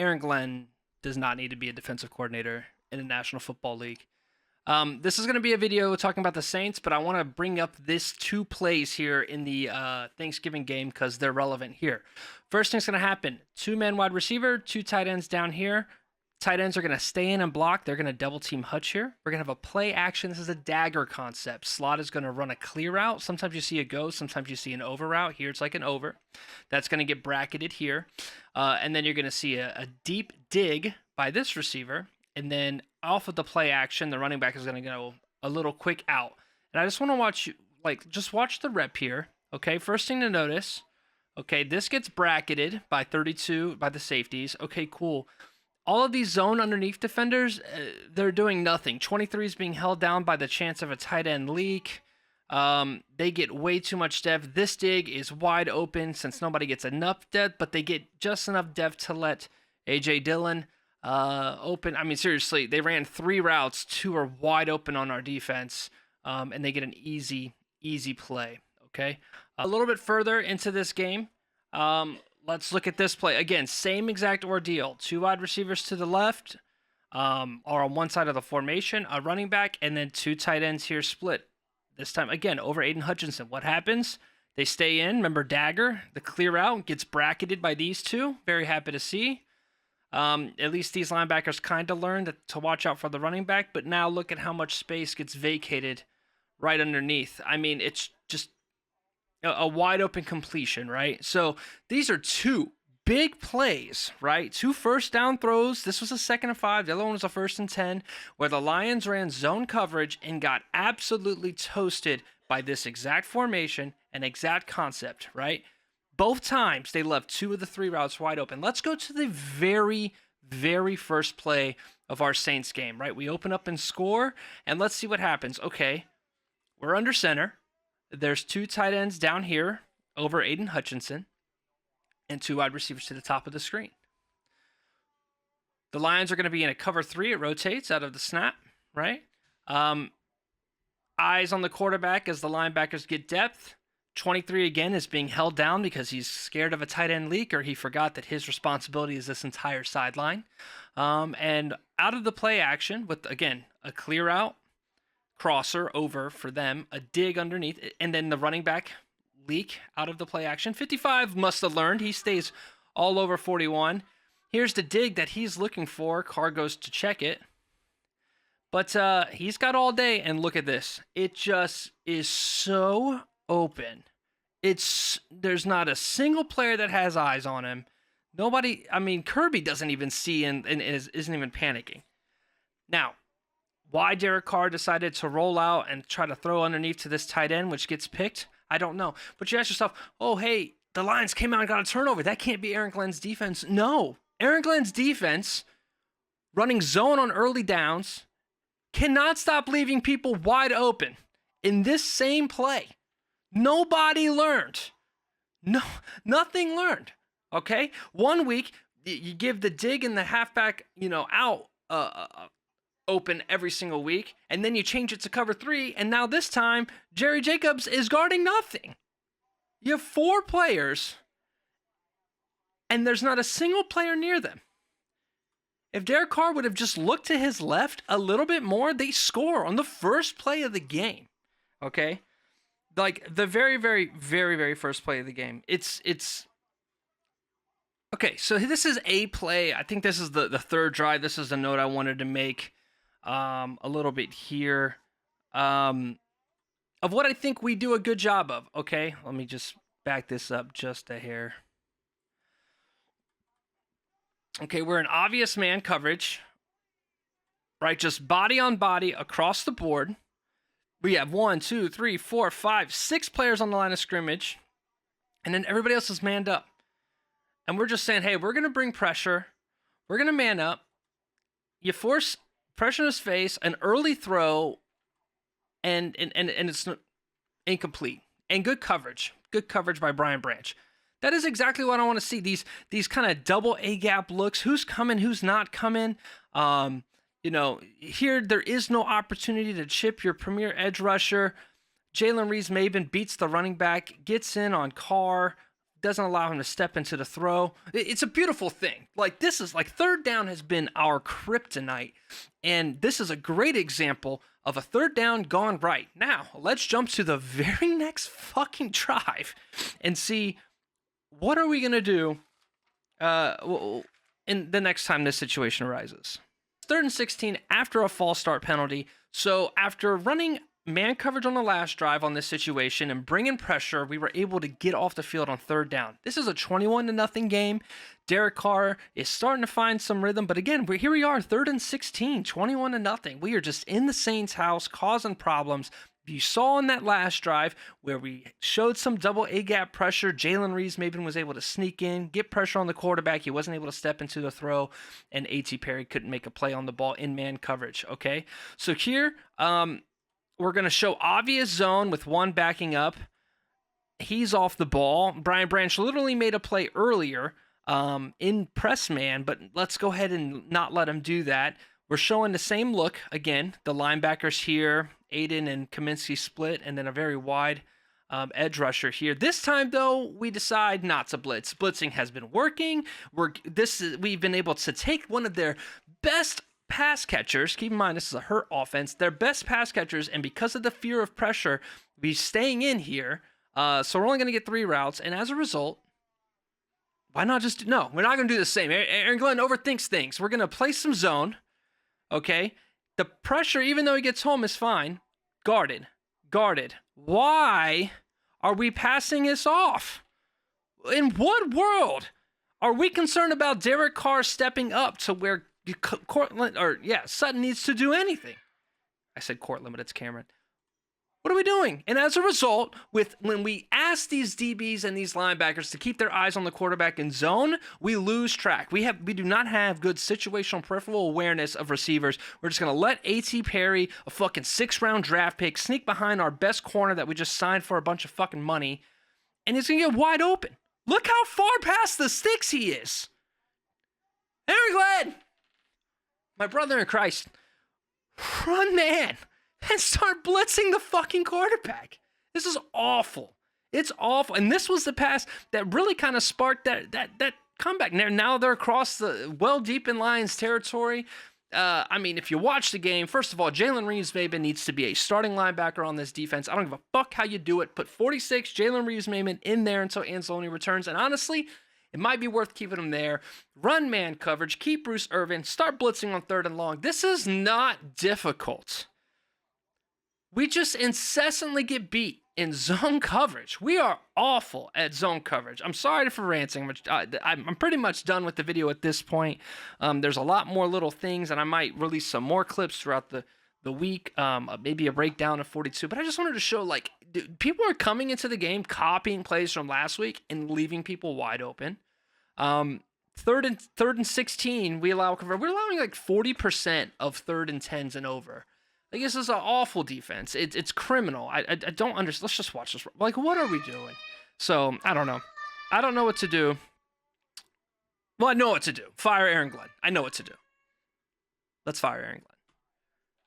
Aaron Glenn does not need to be a defensive coordinator in the National Football League. This is going to be a video talking about the Saints, but I want to bring up this two plays here in the Thanksgiving game because they're relevant here. First thing's going to happen, two-man wide receiver, two tight ends down here. Tight ends are going to stay in and block. They're going to double team Hutch here. We're going to have a play action. This is a dagger concept. Slot is going to run a clear route. Sometimes you see a go. Sometimes you see an over route. Here it's like an over. That's going to get bracketed here. And then you're going to see a deep dig by this receiver. And then off of the play action, the running back is going to go a little quick out. And I just want to watch, just watch the rep here. Okay, first thing to notice. Okay, this gets bracketed by 32 by the safeties. Okay, cool. All of these zone underneath defenders, they're doing nothing. 23 is being held down by the chance of a tight end leak. They get way too much depth. This dig is wide open since nobody gets enough depth, but they get just enough depth to let A.J. Dillon open. I mean, seriously, they ran 3 routes. 2 are wide open on our defense, and they get an easy play, okay? A little bit further into this game, let's look at this play. Again, same exact ordeal. 2 wide receivers to the left are on one side of the formation, a running back, and then 2 tight ends here split. This time, again, over Aiden Hutchinson. What happens? They stay in. Remember, dagger, the clear out, gets bracketed by these 2. Very happy to see. At least these linebackers kind of learned to watch out for the running back, but now look at how much space gets vacated right underneath. I mean, it's just a wide open completion, right? So these are 2 big plays, right? 2 first down throws. This was a 2nd and 5. The other one was a 1st and 10, where the Lions ran zone coverage and got absolutely toasted by this exact formation and exact concept, right? Both times they left 2 of the 3 routes wide open. Let's go to the very, very first play of our Saints game, right? We open up and score, and let's see what happens. Okay, we're under center. There's 2 tight ends down here over Aiden Hutchinson and 2 wide receivers to the top of the screen. The Lions are going to be in a cover 3. It rotates out of the snap, right? Eyes on the quarterback as the linebackers get depth. 23 again is being held down because he's scared of a tight end leak, or he forgot that his responsibility is this entire sideline. And out of the play action with, again, a clear out, crosser over for them, a dig underneath, and then the running back leak out of the play action. 55 must have learned. He stays all over 41. Here's the dig that he's looking for. Carr goes to check it. But he's got all day, and look at this. It just is so open. There's not a single player that has eyes on him. Nobody, I mean, Kirby doesn't even see and isn't even panicking. Now, why Derek Carr decided to roll out and try to throw underneath to this tight end, which gets picked, I don't know. But you ask yourself, oh, hey, the Lions came out and got a turnover. That can't be Aaron Glenn's defense. No. Aaron Glenn's defense, running zone on early downs, cannot stop leaving people wide open. In this same play, nobody learned. No, nothing learned. Okay? 1 week, you give the dig and the halfback, out open every single week, and then you change it to cover 3, and now this time, Jerry Jacobs is guarding nothing. You have 4 players, and there's not a single player near them. If Derek Carr would have just looked to his left a little bit more, they score on the first play of the game. Okay? Like, the very, very, very, very first play of the game. It's okay, so this is a play. I think this is the third drive. This is the note I wanted to make a little bit here of what I think we do a good job of. Okay, let me just back this up just a hair. Okay, we're in obvious man coverage, right? Just body on body across the board. We have 1, 2, 3, 4, 5, 6 players on the line of scrimmage, and then everybody else is manned up. And we're just saying, hey, we're going to bring pressure. We're going to man up. You force pressure in his face, an early throw, and it's incomplete. And good coverage. Good coverage by Brian Branch. That is exactly what I want to see. These kind of double A-gap looks. Who's coming, who's not coming. Here there is no opportunity to chip your premier edge rusher. Jalen Reeves-Maben beats the running back, gets in on Carr, doesn't allow him to step into the throw. It's a beautiful thing. Like, this is like third down has been our kryptonite. And this is a great example of a third down gone right. Now, let's jump to the very next fucking drive and see what are we going to do in the next time this situation arises. 3rd and 16 after a false start penalty. So after running man coverage on the last drive on this situation and bringing pressure, we were able to get off the field on 3rd down. This is a 21-0 game. Derek Carr is starting to find some rhythm, but again, here we are, 3rd and 16, 21-0. We are just in the Saints' house causing problems. You saw in that last drive where we showed some double A-gap pressure. Jalen Reeves-Maybin was able to sneak in, get pressure on the quarterback. He wasn't able to step into the throw, and A.T. Perry couldn't make a play on the ball in man coverage, okay? So here, we're going to show obvious zone with one backing up. He's off the ball. Brian Branch literally made a play earlier in press man, but let's go ahead and not let him do that. We're showing the same look. Again, the linebackers here, Aiden and Kaminsky split, and then a very wide edge rusher here. This time, though, we decide not to blitz. Blitzing has been working. We've been able to take one of their best pass catchers. Keep in mind, this is a hurt offense. Their best pass catchers, and because of the fear of pressure, we're staying in here. So we're only going to get 3 routes, and as a result, why not just no? We're not going to do the same. Aaron Glenn overthinks things. We're going to play some zone. Okay, the pressure, even though he gets home, is fine. Guarded. Why are we passing this off? In what world are we concerned about Derek Carr stepping up to where Sutton needs to do anything? I said Cortland, but it's Cameron. What are we doing? And as a result, when we ask these DBs and these linebackers to keep their eyes on the quarterback in zone, we lose track. We do not have good situational peripheral awareness of receivers. We're just going to let A.T. Perry, a fucking 6th-round draft pick, sneak behind our best corner that we just signed for a bunch of fucking money, and he's going to get wide open. Look how far past the sticks he is. Aaron Glenn, my brother in Christ, run man and start blitzing the fucking quarterback. This is awful. It's awful. And this was the pass that really kind of sparked that comeback. Now they're across well deep in Lions territory. I mean, if you watch the game, first of all, Jalen Reeves-Maybin needs to be a starting linebacker on this defense. I don't give a fuck how you do it. Put 46 Jalen Reeves-Maybin in there until Anzalone returns. And honestly, it might be worth keeping him there. Run man coverage. Keep Bruce Irvin. Start blitzing on 3rd and long. This is not difficult. We just incessantly get beat in zone coverage. We are awful at zone coverage. I'm sorry for ranting. I'm pretty much done with the video at this point. There's a lot more little things, and I might release some more clips throughout the week, maybe a breakdown of 42. But I just wanted to show, like, people are coming into the game, copying plays from last week and leaving people wide open. 3rd and 16, we're allowing like 40% of 3rd and 10s and over. Like, this is an awful defense. It's criminal. I don't understand. Let's just watch this. Like, what are we doing? So, I don't know. I don't know what to do. Well, I know what to do. Fire Aaron Glenn. I know what to do. Let's fire Aaron Glenn.